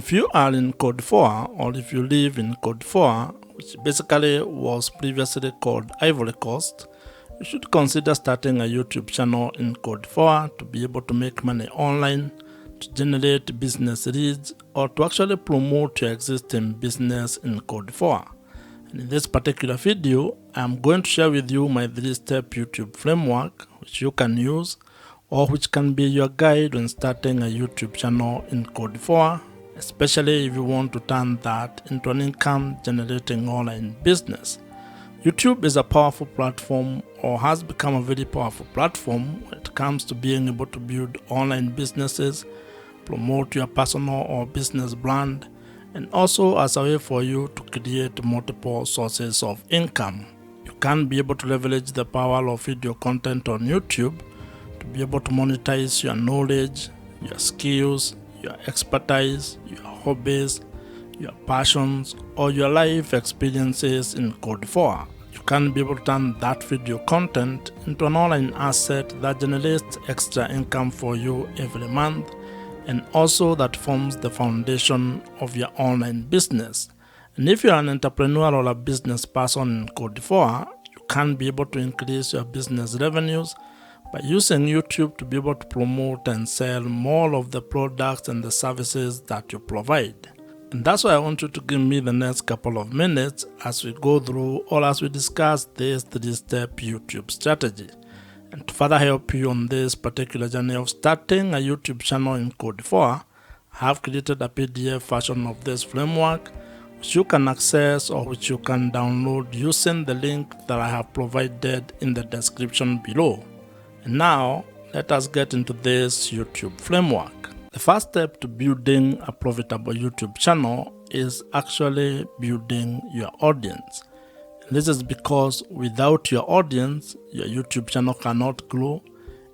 If you are in Côte, or if you live in Côte, which basically was previously called Ivory Coast, you should consider starting a YouTube channel in Côte to be able to make money online, to generate business leads, or to actually promote your existing business in Côte. And in this particular video, I'm going to share with you my 3-step YouTube framework which you can use, or which can be your guide when starting a YouTube channel in Côte, especially if you want to turn that into an income generating online business. YouTube is a powerful platform, or has become a very powerful platform when it comes to being able to build online businesses, promote your personal or business brand, and also as a way for you to create multiple sources of income. You can be able to leverage the power of video content on YouTube to be able to monetize your knowledge, your skills, your expertise, your hobbies, your passions, or your life experiences in Côte. You can be able to turn that video content into an online asset that generates extra income for you every month, and also that forms the foundation of your online business. And if you're an entrepreneur or a business person in Côte, you can be able to increase your business revenues by using YouTube to be able to promote and sell more of the products and the services that you provide. And that's why I want you to give me the next couple of minutes as we go through, or as we discuss, this 3-step YouTube strategy. And to further help you on this particular journey of starting a YouTube channel in Côte, I have created a PDF version of this framework which you can access, or which you can download using the link that I have provided in the description below. And now, let us get into this YouTube framework. The first step to building a profitable YouTube channel is actually building your audience. And this is because without your audience, your YouTube channel cannot grow,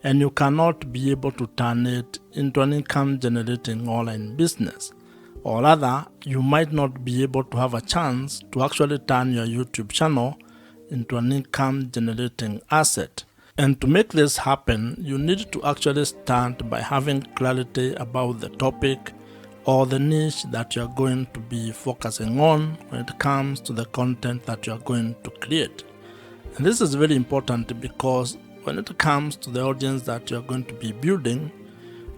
and you cannot be able to turn it into an income generating online business. Or rather, you might not be able to have a chance to actually turn your YouTube channel into an income generating asset. And to make this happen, you need to actually start by having clarity about the topic or the niche that you're going to be focusing on when it comes to the content that you're going to create. And this is very important because when it comes to the audience that you're going to be building,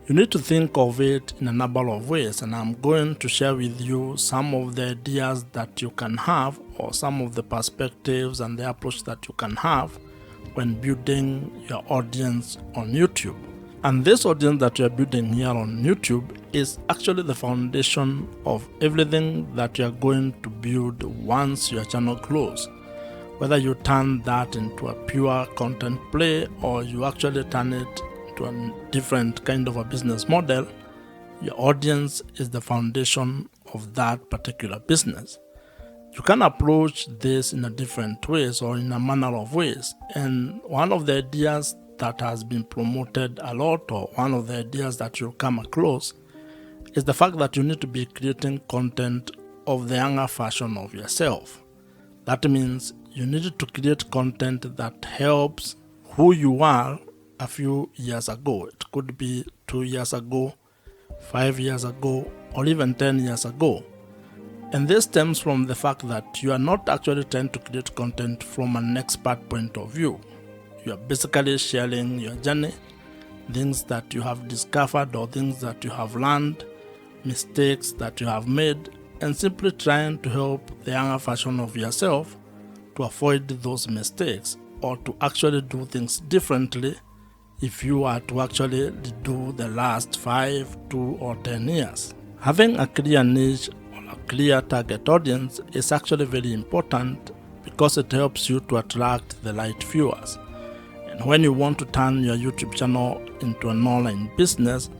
you need to think of it in a number of ways. And I'm going to share with you some of the ideas that you can have, or some of the perspectives and the approach that you can have when building your audience on YouTube. And this audience that you're building here on YouTube is actually the foundation of everything that you're going to build once your channel grows. Whether you turn that into a pure content play, or you actually turn it into a different kind of a business model, your audience is the foundation of that particular business. You can approach this in a different ways, or in a manner of ways. And one of the ideas that has been promoted a lot, or one of the ideas that you'll come across, is the fact that you need to be creating content of the younger version of yourself. That means you need to create content that helps who you are a few years ago. It could be 2 years ago, 5 years ago, or even 10 years ago. And this stems from the fact that you are not actually trying to create content from an expert point of view. You are basically sharing your journey, things that you have discovered or things that you have learned, mistakes that you have made, and simply trying to help the younger version of yourself to avoid those mistakes, or to actually do things differently if you are to actually do the last 5, 2, or 10 years. Having a clear niche, clear target audience, is actually very important because it helps you to attract the right viewers. And when you want to turn your YouTube channel into an online business,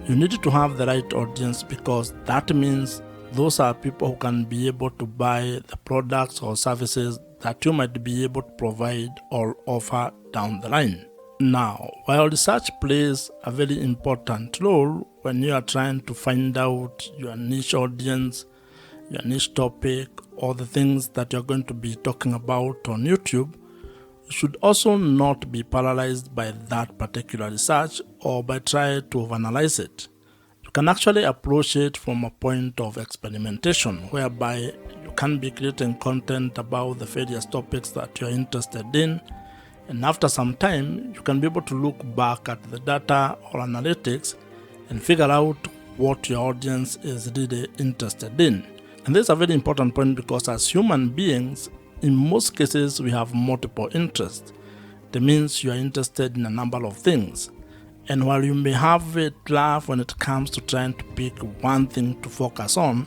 you need to have the right audience, because that means those are people who can be able to buy the products or services that you might be able to provide or offer down the line. Now, while research plays a very important role when you are trying to find out your niche audience, your niche topic, or the things that you're going to be talking about on YouTube, you should also not be paralyzed by that particular research, or by trying to overanalyze it. You can actually approach it from a point of experimentation, whereby you can be creating content about the various topics that you're interested in, and after some time you can be able to look back at the data or analytics and figure out what your audience is really interested in. And this is a very important point, because as human beings, in most cases we have multiple interests. That means you are interested in a number of things. And while you may have it rough when it comes to trying to pick one thing to focus on,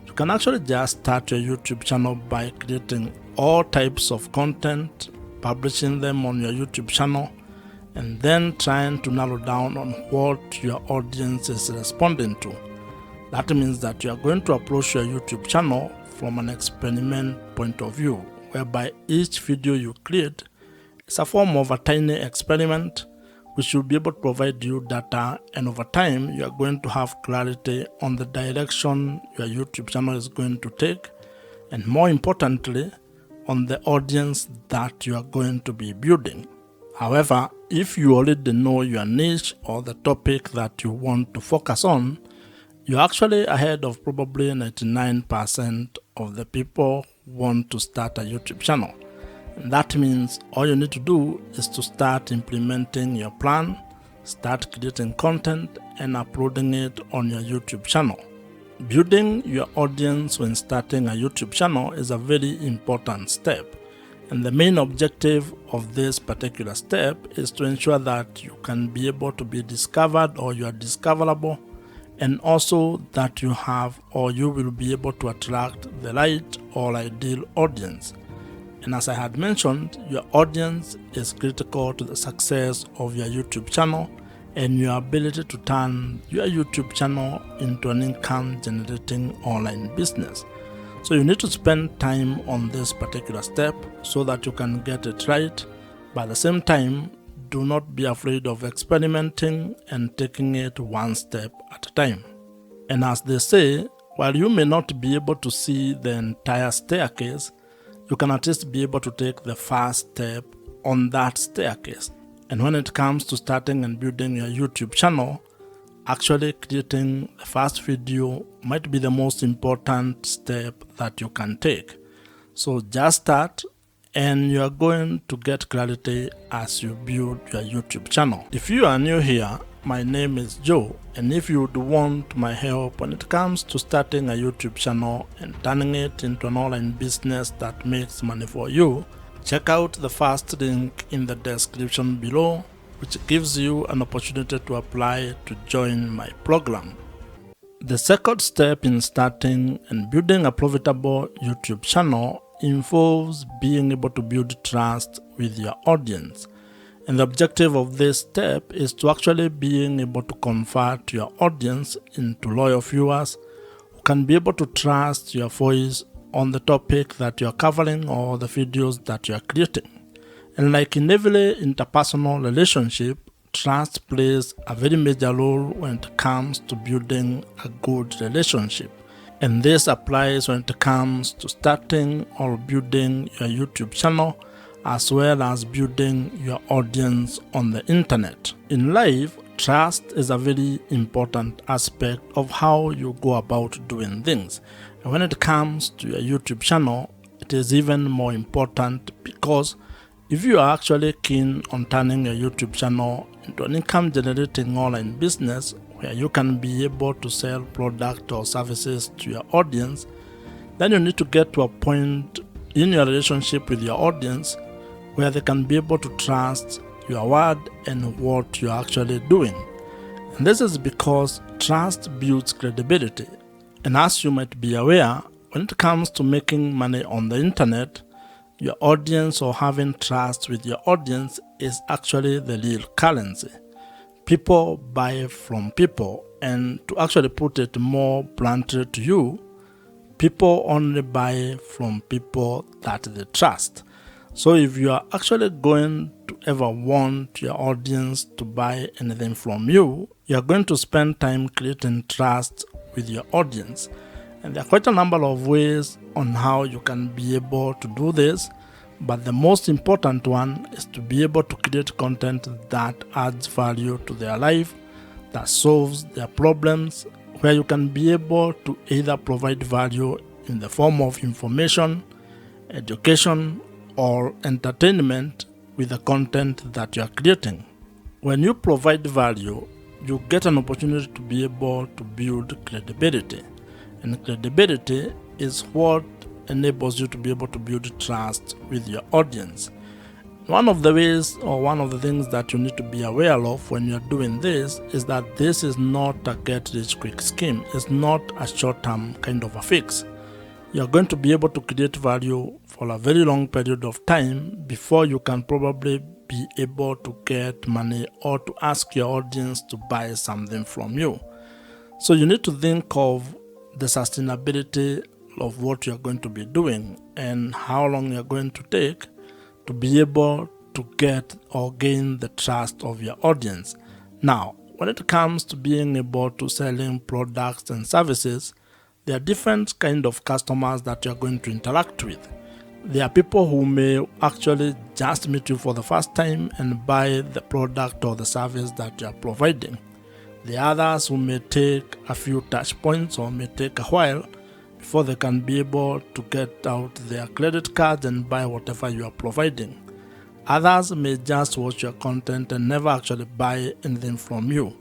you can actually just start your YouTube channel by creating all types of content, publishing them on your YouTube channel, and then trying to narrow down on what your audience is responding to. That means that you are going to approach your YouTube channel from an experiment point of view, whereby each video you create is a form of a tiny experiment which will be able to provide you data, and over time you are going to have clarity on the direction your YouTube channel is going to take, and more importantly, on the audience that you are going to be building. However, if you already know your niche or the topic that you want to focus on, you're actually ahead of probably 99% of the people who want to start a YouTube channel. And that means all you need to do is to start implementing your plan, start creating content, and uploading it on your YouTube channel. Building your audience when starting a YouTube channel is a very important step. And the main objective of this particular step is to ensure that you can be able to be discovered, or you are discoverable, and also that you have, or you will be able to attract the right or ideal audience. And as I had mentioned, your audience is critical to the success of your YouTube channel and your ability to turn your YouTube channel into an income generating online business. So you need to spend time on this particular step so that you can get it right. But at the same time, do not be afraid of experimenting and taking it one step at a time. And as they say, while you may not be able to see the entire staircase, you can at least be able to take the first step on that staircase. And when it comes to starting and building your YouTube channel, actually creating the first video might be the most important step that you can take. So just start, and you are going to get clarity as you build your YouTube channel. If you are new here, my name is Joe, and if you would want my help when it comes to starting a YouTube channel and turning it into an online business that makes money for you, check out the first link in the description below, which gives you an opportunity to apply to join my program. The second step in starting and building a profitable YouTube channel involves being able to build trust with your audience. And the objective of this step is to actually being able to convert your audience into loyal viewers who can be able to trust your voice on the topic that you're covering or the videos that you're creating. And like in every interpersonal relationship, trust plays a very major role when it comes to building a good relationship. And this applies when it comes to starting or building your YouTube channel, as well as building your audience on the internet. In life, trust is a very important aspect of how you go about doing things. And when it comes to your YouTube channel, it is even more important, because if you are actually keen on turning your YouTube channel into an income generating online business where you can be able to sell product or services to your audience, then you need to get to a point in your relationship with your audience where they can be able to trust your word and what you're actually doing. And this is because trust builds credibility. And as you might be aware, when it comes to making money on the internet, your audience, or having trust with your audience, is actually the real currency. People buy from people, and to actually put it more bluntly to you, people only buy from people that they trust. So if you are actually going to ever want your audience to buy anything from you, you are going to spend time creating trust with your audience. And there are quite a number of ways on how you can be able to do this, but the most important one is to be able to create content that adds value to their life, that solves their problems, where you can be able to either provide value in the form of information, education, or entertainment with the content that you are creating. When you provide value, you get an opportunity to be able to build credibility. And credibility is what enables you to be able to build trust with your audience. One of the ways, or one of the things that you need to be aware of when you're doing this is that this is not a get-rich-quick scheme. It's not a short-term kind of a fix. You're going to be able to create value for a very long period of time before you can probably be able to get money or to ask your audience to buy something from you. So you need to think of the sustainability of what you're going to be doing and how long you're going to take to be able to get or gain the trust of your audience. Now, when it comes to being able to selling products and services, there are different kind of customers that you're going to interact with. There are people who may actually just meet you for the first time and buy the product or the service that you are providing. The others who may take a few touch points or may take a while before they can be able to get out their credit cards and buy whatever you are providing. Others may just watch your content and never actually buy anything from you.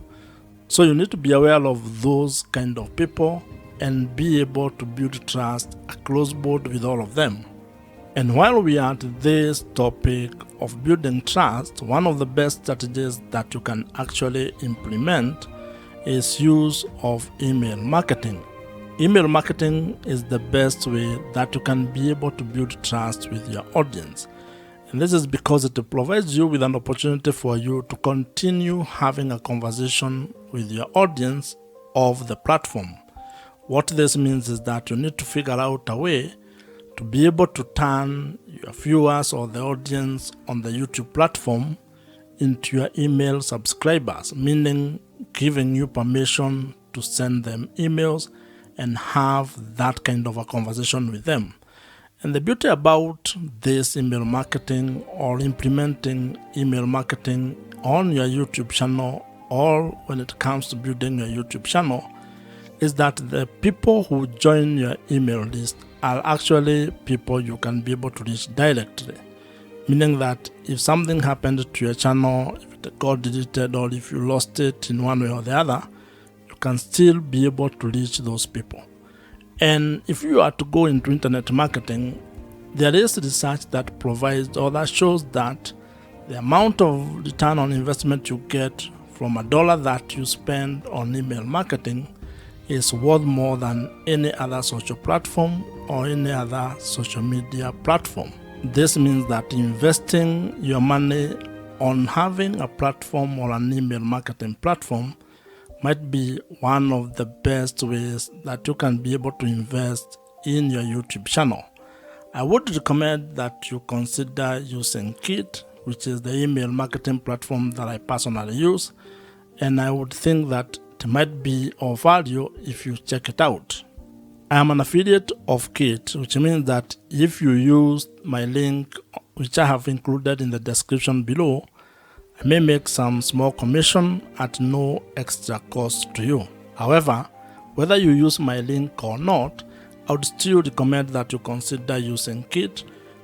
So you need to be aware of those kind of people and be able to build trust across board with all of them. And while we are at this topic of building trust, one of the best strategies that you can actually implement is use of email marketing. Email marketing is the best way that you can be able to build trust with your audience. And this is because it provides you with an opportunity for you to continue having a conversation with your audience of the platform. What this means is that you need to figure out a way to be able to turn your viewers or the audience on the YouTube platform into your email subscribers, meaning giving you permission to send them emails and have that kind of a conversation with them. And the beauty about this email marketing or implementing email marketing on your YouTube channel, or when it comes to building your YouTube channel, is that the people who join your email list are actually people you can be able to reach directly. Meaning that if something happened to your channel, if it got deleted or if you lost it in one way or the other, you can still be able to reach those people. And if you are to go into internet marketing, there is research that provides or that shows that the amount of return on investment you get from $1 that you spend on email marketing is worth more than any other social platform or any other social media platform. This means that investing your money on having a platform or an email marketing platform might be one of the best ways that you can be able to invest in your YouTube channel. I would recommend that you consider using Côte, which is the email marketing platform that I personally use, and I would think that it might be of value if you check it out. I am an affiliate of Côte, which means that if you use my link, which I have included in the description below, I may make some small commission at no extra cost to you. However, whether you use my link or not, I would still recommend that you consider using Côte.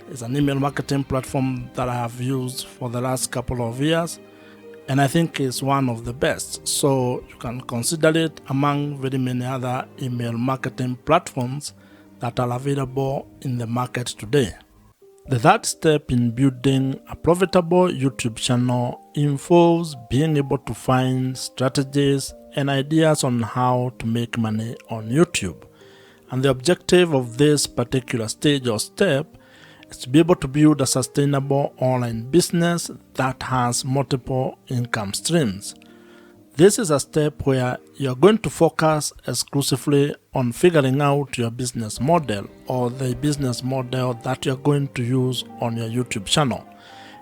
It's an email marketing platform that I have used for the last couple of years, and I think it's one of the best. So you can consider it among very many other email marketing platforms that are available in the market today. The third step in building a profitable YouTube channel involves being able to find strategies and ideas on how to make money on YouTube. And the objective of this particular stage or step is to be able to build a sustainable online business that has multiple income streams. This is a step where you're going to focus exclusively on figuring out your business model or the business model that you're going to use on your YouTube channel.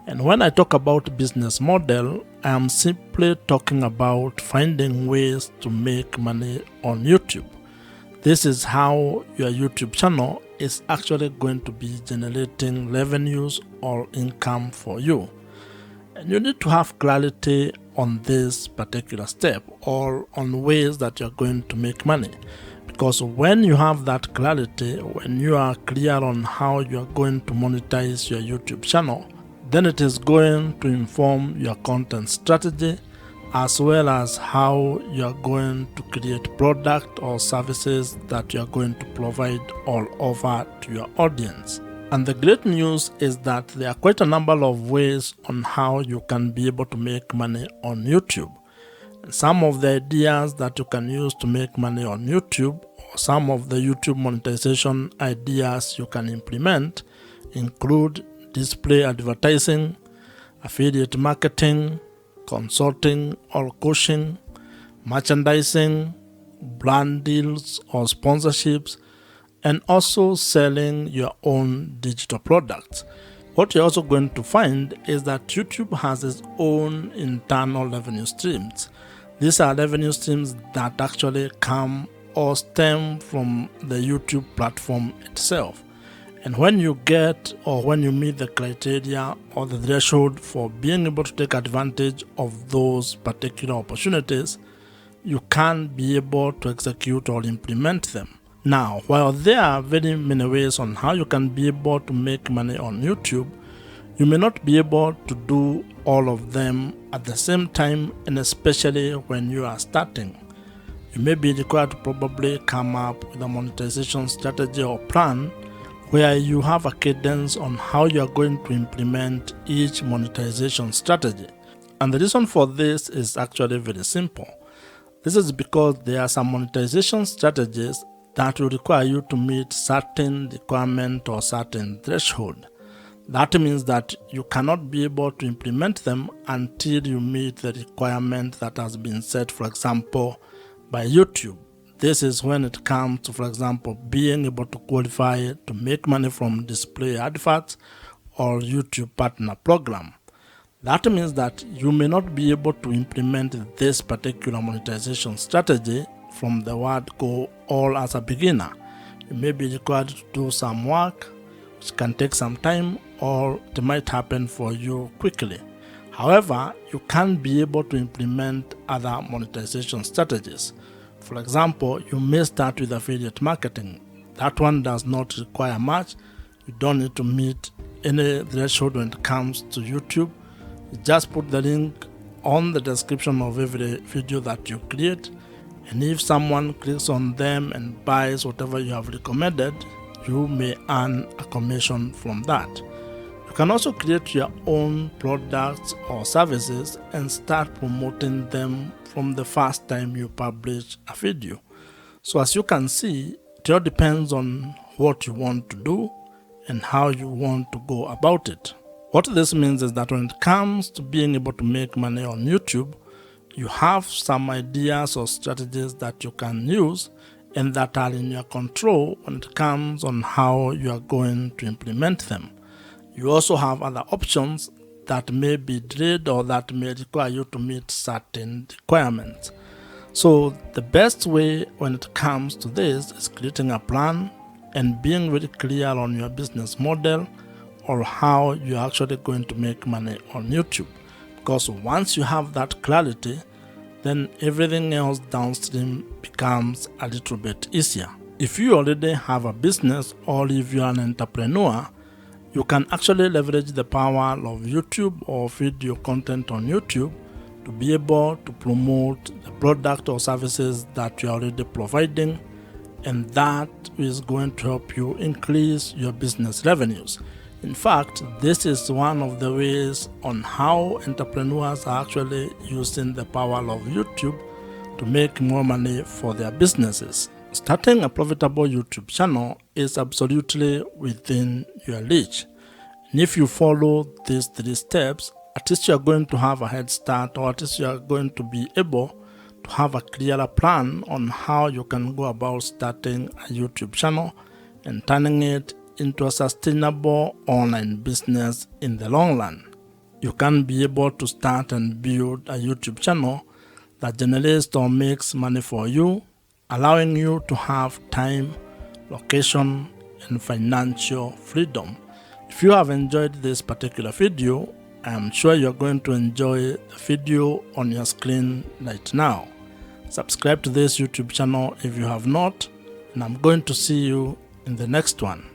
And when I talk about business model, I am simply talking about finding ways to make money on YouTube. This is how your YouTube channel is actually going to be generating revenues or income for you. And you need to have clarity on this particular step or on ways that you're going to make money. Because when you have that clarity, when you are clear on how you're going to monetize your YouTube channel, then it is going to inform your content strategy as well as how you're going to create product or services that you're going to provide all over to your audience. And the great news is that there are quite a number of ways on how you can be able to make money on YouTube. Some of the ideas that you can use to make money on YouTube, or some of the YouTube monetization ideas you can implement, include display advertising, affiliate marketing, consulting or coaching, merchandising, brand deals or sponsorships, and also selling your own digital products. What you're also going to find is that YouTube has its own internal revenue streams. These are revenue streams that actually come or stem from the YouTube platform itself. And when you get or when you meet the criteria or the threshold for being able to take advantage of those particular opportunities, you can be able to execute or implement them. Now, while there are very many ways on how you can be able to make money on YouTube, you may not be able to do all of them at the same time, and especially when you are starting. You may be required to probably come up with a monetization strategy or plan where you have a cadence on how you are going to implement each monetization strategy. And the reason for this is actually very simple. This is because there are some monetization strategies that will require you to meet certain requirement or certain threshold. That means that you cannot be able to implement them until you meet the requirement that has been set, for example, by YouTube. This is when it comes to, for example, being able to qualify to make money from display adverts or YouTube partner program. That means that you may not be able to implement this particular monetization strategy from the word go all as a beginner. You may be required to do some work, which can take some time, or it might happen for you quickly. However, you can be able to implement other monetization strategies. For example, you may start with affiliate marketing. That one does not require much. You don't need to meet any threshold when it comes to YouTube. You just put the link on the description of every video that you create, and if someone clicks on them and buys whatever you have recommended, you may earn a commission from that. You can also create your own products or services and start promoting them from the first time you publish a video. So as you can see, it all depends on what you want to do and how you want to go about it. What this means is that when it comes to being able to make money on YouTube, you have some ideas or strategies that you can use and that are in your control when it comes on how you are going to implement them. You also have other options that may be delayed or that may require you to meet certain requirements. So the best way when it comes to this is creating a plan and being very clear on your business model or how you're actually going to make money on YouTube. Because once you have that clarity, then everything else downstream becomes a little bit easier. If you already have a business or if you're an entrepreneur, you can actually leverage the power of YouTube or video content on YouTube to be able to promote the product or services that you're already providing, and that is going to help you increase your business revenues. In fact, this is one of the ways on how entrepreneurs are actually using the power of YouTube to make more money for their businesses. Starting a profitable YouTube channel is absolutely within your reach. And if you follow these 3 steps, at least you are going to have a head start, or at least you are going to be able to have a clearer plan on how you can go about starting a YouTube channel and turning it into a sustainable online business in the long run. You can be able to start and build a YouTube channel that generates or makes money for you, allowing you to have time, location, and financial freedom. If you have enjoyed this particular video, I am sure you're going to enjoy the video on your screen right now. Subscribe to this YouTube channel if you have not, and I'm going to see you in the next one.